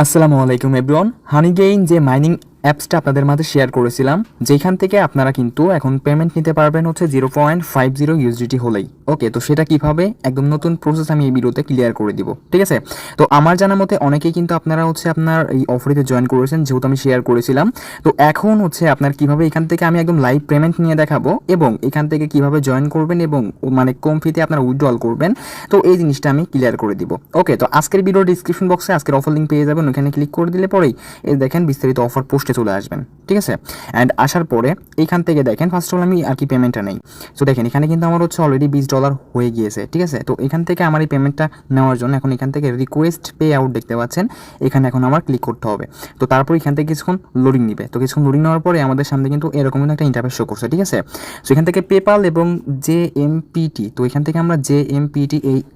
আসসালামু আলাইকুম এভরিওয়ান। হানিগেইন যে মাইনিং অ্যাপসটা আপনাদের মাঝে শেয়ার করেছিলাম, যেখান থেকে আপনারা কিন্তু এখন পেমেন্ট নিতে পারবেন হচ্ছে 0.50 ইউএসডিটি হলেই। ওকে, তো সেটা কিভাবে একদম নতুন প্রসেস আমি এই ভিডিওতে ক্লিয়ার করে দিব, ঠিক আছে? তো আমার জানা মতে অনেকেই কিন্তু আপনারা হচ্ছে আপনার এই অফারিতে জয়েন করেছেন, যেহেতু আমি শেয়ার করেছিলাম। তো এখন হচ্ছে আপনার কিভাবে এখান থেকে আমি একদম লাইভ পেমেন্ট নিয়ে দেখাবো এবং এখান থেকে কিভাবে জয়েন করবেন এবং মানে কম ফিতে আপনারা উইথড্রল করবেন। তো এই জিনিসটা আমি ক্লিয়ার করে দিব। ওকে, তো আজকের ভিডিও ডিসক্রিপশন বক্সে আজকের অফার লিঙ্ক পেয়ে যাবেন, ওখানে ক্লিক করে দিলে পরেই এই দেখেন বিস্তারিত অফার পোস্টে চলে আসবেন, ঠিক আছে? অ্যান্ড আসার পরে এইখান থেকে দেখেন ফার্স্ট অল আমি আর কি পেমেন্টটা নেই। সো দেখেন এখানে কিন্তু আমার হচ্ছে অলরেডি $20 হয়ে গিয়েছে, ঠিক আছে? তো এখান থেকে আমার এই পেমেন্টটা নেওয়ার জন্য এখন এখান থেকে রিকোয়েস্ট পে আউট দেখতে পাচ্ছেন, এখানে এখন আমার ক্লিক করতে হবে। তো তারপর এখান থেকে কিছুক্ষণ লোডিং নিবে। তো কিছুক্ষণ লোডিং নেওয়ার পরে আমাদের সামনে কিন্তু এরকম একটা ইন্টারফেস শো করছে, ঠিক আছে? সো এখান থেকে পেপাল এবং JMPT, তো এখান থেকে আমরা JMPT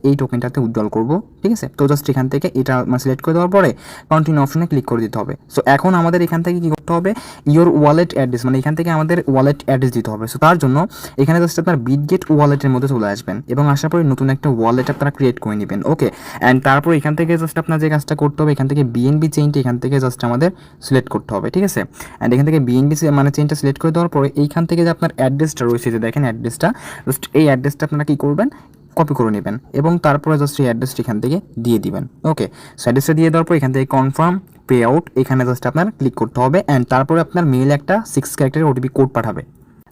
এই টোকেনটাতে উইথড্রল করবো, ঠিক আছে? তো জাস্ট এখান থেকে এটা সিলেক্ট করে দেওয়ার পরে কন্টিনিউ অপশনে ক্লিক করে দিতে হবে। সো এখন আমাদের এখান থেকে কি করতে হবে, ইওর ওয়ালেট অ্যাড্রেস, মানে এখান থেকে আমাদের ওয়ালেট অ্যাড্রেস দিতে হবে। সো তার জন্য এখানে জাস্ট আপনার বিটগেট ওয়ালেটের মধ্যে চলে আসবেন এবং আসার পরে নতুন একটা ওয়ালেট আপনারা ক্রিয়েট করে নেবেন। ওকে, অ্যান্ড তারপর এখান থেকে জাস্ট আপনার যে কাজটা করতে হবে, এখান থেকে BNB চেইনটা এখান থেকে জাস্ট আমাদের সিলেক্ট করতে হবে, ঠিক আছে? অ্যান্ড এখান থেকে BNB মানে চেইনটা সিলেক্ট করে দেওয়ার পরে এইখান থেকে যে আপনার অ্যাড্রেসটা রয়েছে, যে দেখেন অ্যাড্রেসটা, জাস্ট এই অ্যাড্রেসটা আপনারা কী করবেন, কপি করে নেবেন এবং তারপরে জাস্ট এই অ্যাড্রেসটা এখান থেকে দিয়ে দিবেন। ওকে, সো অ্যাড্রেসটা দিয়ে দেওয়ার পর এখান থেকে কনফার্ম পে আউট এখানে জাস্ট আপনার ক্লিক করতে হবে অ্যান্ড তারপরে আপনার মেইলে একটা 6 ক্যারেক্টারের OTP কোড পাঠাবে।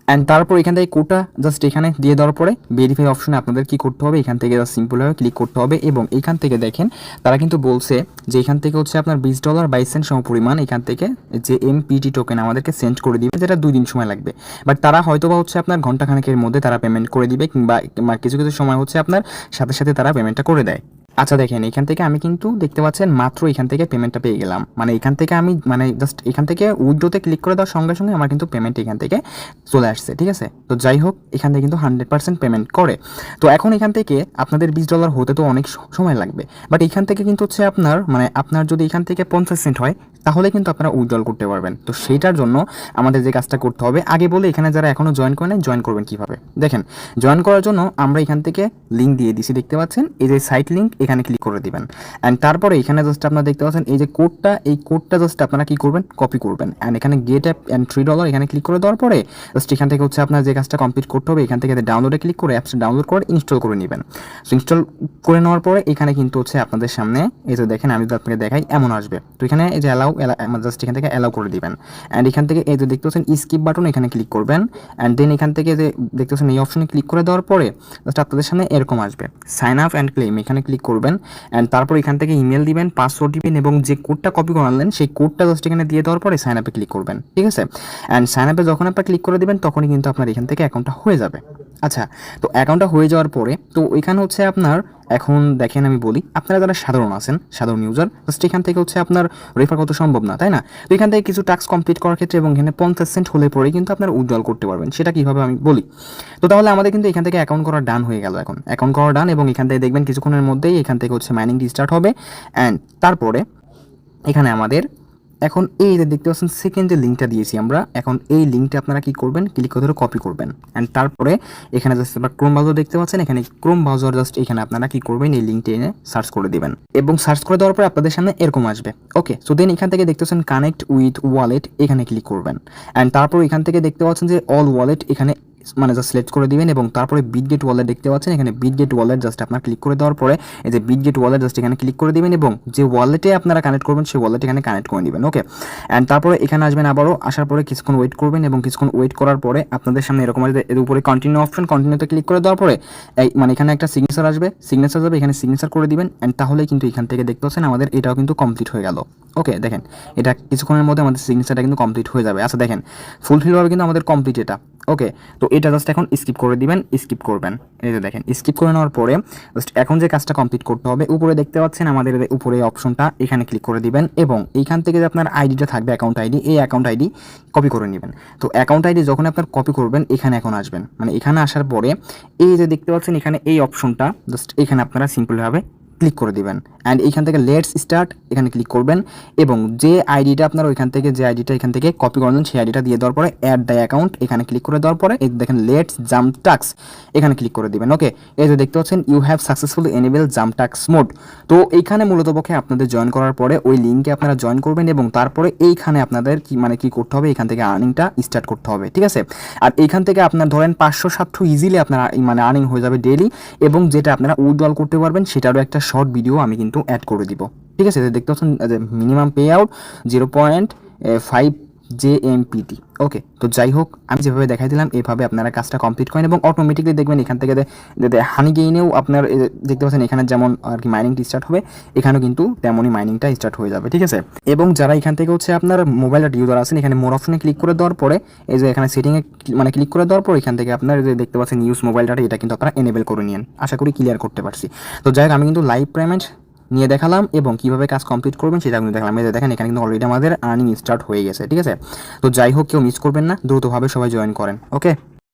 অ্যান্ড তারপর এখান থেকে কোডটা জাস্ট এখানে দিয়ে দেওয়ার পরে ভেরিফাই অপশনে আপনাদের কী করতে হবে, এখান থেকে জাস্ট সিম্পলভাবে ক্লিক করতে হবে এবং এখান থেকে দেখেন তারা কিন্তু বলছে যে এখান থেকে হচ্ছে আপনার $20.22 সমপরিমাণ এখান থেকে যে MPT টোকেন আমাদেরকে সেন্ড করে দিবে, যেটা 2 দিন সময় লাগবে। বাট তারা হয়তো বা হচ্ছে আপনার ঘন্টাখানেকের মধ্যে তারা পেমেন্ট করে দিবে, কিংবা কিছু কিছু সময় হচ্ছে আপনার সাথে সাথে তারা পেমেন্টটা করে দেয়। আচ্ছা দেখেন এখান থেকে আমি কিন্তু দেখতে পাচ্ছেন মাত্র এখান থেকে পেমেন্টটা পেয়ে গেলাম, মানে এখান থেকে আমি মানে জাস্ট এখান থেকে উইথড্রোতে ক্লিক করে দেওয়ার সঙ্গে সঙ্গে আমার কিন্তু পেমেন্ট এখান থেকে চলে আসছে, ঠিক আছে? তো যাই হোক এখান থেকে কিন্তু 100% পেমেন্ট করে। তো এখন এখান থেকে আপনাদের $20 হতে তো অনেক সময় লাগবে, বাট এখান থেকে কিন্তু হচ্ছে আপনার মানে আপনার যদি এখান থেকে 50 সেন্ট হয় তাহলে কিন্তু আপনারা উইথড্রল করতে পারবেন। তো সেইটার জন্য আমাদের যে কাজটা করতে হবে, আগে বলে এখানে যারা এখনও জয়েন করে নাই, জয়েন করবেন কীভাবে দেখেন। জয়েন করার জন্য আমরা এখান থেকে লিঙ্ক দিয়ে দিছি, দেখতে পাচ্ছেন এই যে সাইট লিঙ্ক, এখানে ক্লিক করে দিবেন। অ্যান্ড তারপরে এখানে জাস্ট আপনারা দেখতে পাচ্ছেন এই যে কোডটা, এই কোডটা জাস্ট আপনারা কী করবেন, কপি করবেন অ্যান্ড এখানে গেট অ্যাপ অ্যান্ড $3 এখানে ক্লিক করে দেওয়ার পরে জাস্ট এখান থেকে হচ্ছে আপনার যে কাজটা কমপ্লিট করতে হবে, এখান থেকে ডাউনলোডে ক্লিক করে অ্যাপসটা ডাউনলোড করে ইনস্টল করে নেবেন। সো ইনস্টল করে নেওয়ার পরে এখানে কিন্তু হচ্ছে আপনাদের সামনে এই যে দেখেন, আমি যদি আপনাকে দেখাই এমন আসবে। তো এখানে এই যে অ্যালাউ জাস্ট এখান থেকে অ্যালাউ করে দিবেন অ্যান্ড এখান থেকে এই যে দেখতে পাচ্ছেন স্কিপ বাটন, এখানে ক্লিক করবেন অ্যান্ড দেন এখান থেকে যে দেখতে পাচ্ছেন এই অপশনে ক্লিক করে দেওয়ার পরে জাস্ট আপনাদের সামনে এরকম আসবে সাইন আপ অ্যান্ড ক্লেম, এখানে ক্লিক করবেন অ্যান্ড তারপর এখান থেকে ইমেল দিবেন, পাসওয়ার্ড দিবেন এবং যে কোডটা কপি করে আনলেন সেই কোডটা জাস্ট এখানে দিয়ে দেওয়ার পরে সাইন আপে ক্লিক করবেন, ঠিক আছে? অ্যান্ড সাইন আপে যখন আপনার ক্লিক করে দিবেন তখনই কিন্তু আপনার এখান থেকে অ্যাকাউন্টটা হয়ে যাবে। আচ্ছা, তো অ্যাকাউন্টটা হয়ে যাওয়ার পরে তো এখানে হচ্ছে আপনার এখন দেখেন আমি বলি, আপনারা যারা সাধারণ আছেন, সাধারণ ইউজার, জাস্ট এখান থেকে হচ্ছে আপনার রেফার কত সম্ভব না, তাই না? তো এখান থেকে কিছু টাস্ক কমপ্লিট করার ক্ষেত্রে এবং এখানে 50 সেন্ট হলে পরে কিন্তু আপনার উইথড্রল করতে পারবেন। সেটা কীভাবে আমি বলি। তো তাহলে আমাদের কিন্তু এখান থেকে অ্যাকাউন্ট করা ডান হয়ে গেল। এখন অ্যাকাউন্ট করা ডান এবং এখান থেকে দেখবেন কিছুক্ষণের মধ্যেই এখান থেকে হচ্ছে মাইনিং স্টার্ট হবে অ্যান্ড তারপরে এখানে আমাদের এখন এই যে দেখতে পাচ্ছেন সেকেন্ড যে লিঙ্কটা দিয়েছি আমরা, এখন এই লিঙ্কটা আপনারা কি করবেন, ক্লিক করে ধরে কপি করবেন অ্যান্ড তারপরে এখানে জাস্ট আপনারা ক্রোম ব্রাউজার দেখতে পাচ্ছেন, এখানে ক্রোম ব্রাউজার জাস্ট এখানে আপনারা কি করবেন, এই লিঙ্কটা এনে সার্চ করে দিবেন এবং সার্চ করে দেওয়ার পরে আপনাদের সামনে এরকম আসবে। ওকে, সো দেন এখান থেকে দেখতে পাচ্ছেন কানেক্ট উইথ ওয়ালেট, এখানে ক্লিক করবেন অ্যান্ড তারপর এখান থেকে দেখতে পাচ্ছেন যে অল ওয়ালেট, এখানে মানে জাস্ট সিলেক্ট করে দিবেন এবং তারপরে বিটগেট ওয়ালেট দেখতে পাচ্ছেন, এখানে বিটগেট ওয়ালেট জাস্ট আপনার ক্লিক করে দেওয়ার পরে এই যে বিটগেট ওয়ালেট জাস্ট এখানে ক্লিক করে দিবেন এবং যে ওয়ালেটে আপনারা কানেক্ট করবেন সেই ওয়ালেট এখানে কানেক্ট করে নেবেন। ওকে, অ্যান্ড তারপরে এখানে আসবেন, আবারও আসার পরে কিছুক্ষণ ওয়েট করবেন এবং কিছুক্ষণ ওয়েট করার পরে আপনাদের সামনে এরকম আসবে, এর উপরে কন্টিনিউ অপশন, কন্টিনিউতে ক্লিক করে দেওয়ার পরে এই মানে এখানে একটা সিগনেচার আসবে, সিগনেচার যাবে, এখানে সিগনেচার করে দিবেন অ্যান্ড তাহলেই কিন্তু এখান থেকে দেখতে পাচ্ছেন আমাদের এটাও কিন্তু কমপ্লিট হয়ে গেল। ওকে, দেখেন এটা কিছুক্ষণের মধ্যে আমাদের সিগনেচারটা কিন্তু কমপ্লিট হয়ে যাবে। আচ্ছা দেখেন ফুলফিলভাবে কিন্তু আমাদের কমপ্লিট এটা। ওকে, তো এটা জাস্ট এখন স্কিপ করে দিবেন, স্কিপ করবেন, এই যে দেখেন স্কিপ করে নেওয়ার পরে জাস্ট এখন যে কাজটা কমপ্লিট করতে হবে, উপরে দেখতে পাচ্ছেন আমাদের উপরে অপশনটা, এখানে ক্লিক করে দিবেন এবং এইখান থেকে যে আপনার আইডিটা থাকবে অ্যাকাউন্ট আইডি, এই অ্যাকাউন্ট আইডি কপি করে নেবেন। তো অ্যাকাউন্ট আইডি যখন আপনার কপি করবেন এখানে এখন আসবেন, মানে এখানে আসার পরে এই যে দেখতে পাচ্ছেন এখানে এই অপশনটা, জাস্ট এখানে আপনারা সিম্পলভাবে ক্লিক করে দিবেন। ক্লিক করে দেওয়ার পরে এখান থেকে জাস্ট আপনারা এই যে দেখতে পাচ্ছেন এখানে এই অপশনটা, এখানে ক্লিক করে দিবেন অ্যান্ড তারপরে এখান থেকে জাস্ট আপনারা এই যে দেখতে পাচ্ছেন এখানে এই অপশনটা, জাস্ট এখানে আপনারা সিম্পলভাবে ক্লিক করে দিবেন অ্যান্ড এইখান থেকে লেটস স্টার্ট এখানে ক্লিক করবেন এবং যে আইডিটা আপনার ওইখান থেকে যে আইডিটা এখান থেকে কপি করলেন সেই আইডিটা দিয়ে দেওয়ার পরে অ্যাড দ্য অ্যাকাউন্ট এখানে ক্লিক করে দেওয়ার পরে এই দেখেন লেটস জাম্প টাস্ক এখানে ক্লিক করে দিবেন। ওকে, এই যে দেখতে পাচ্ছেন you have successfully enable jump task mode. তো এইখানে মূলত পক্ষে আপনাদের জয়েন করার পরে ওই লিঙ্কে আপনারা জয়েন করবেন এবং তারপরে এইখানে আপনাদের কি করতে হবে, এখান থেকে আর্নিংটা স্টার্ট করতে হবে, ঠিক আছে। আর এইখান থেকে আপনার ধরেন 500-700 ইজিলি আপনার আর্নিং হয়ে যাবে ডেইলি, এবং যেটা আপনারা উইথড্রল করতে পারবেন সেটারও একটা শর্ট ভিডিও আমি কিন্তু অ্যাড করে দিব, ঠিক আছে। দেখতে পাচ্ছেন মিনিমাম পে আউট 0.5 JMPT। ওকে, তো যাই হোক আমি যেভাবে দেখাই দিলাম এভাবে আপনারা কাজটা কমপ্লিট করেন এবং অটোমেটিকলি দেখবেন এখান থেকে হানি গেইনেও আপনার দেখতে পাচ্ছেন এখানে যেমন আর কি মাইনিংটা স্টার্ট হবে, এখানেও কিন্তু তেমনই মাইনিংটা স্টার্ট হয়ে যাবে, ঠিক আছে। এবং যারা এখান থেকে হচ্ছে আপনার মোবাইল ইউজার আছেন এখানে মোর অপশনে ক্লিক করে দেওয়ার পরে এই যে এখানে সেটিংয়ে ক্লিক করে দেওয়ার পর এখান থেকে আপনার যে দেখতে পাচ্ছেন ইউজ মোবাইল ডাটা এটা কিন্তু আপনারা এনেবল করে নিন। আশা করি ক্লিয়ার করতে পারছি। তো যাই হোক আমি কিন্তু লাইভ পেমেন্ট নিয়ে দেখালাম এবং কীভাবে কাজ কমপ্লিট করবেন সেটা কিন্তু দেখালাম। এই যে দেখেন এখানে কিন্তু অলরেডি আমাদের আর্নিং স্টার্ট হয়ে গেছে, ঠিক আছে। তো যাই হোক কেউ মিস করবেন না, দ্রুতভাবে সবাই জয়েন করেন। ওকে।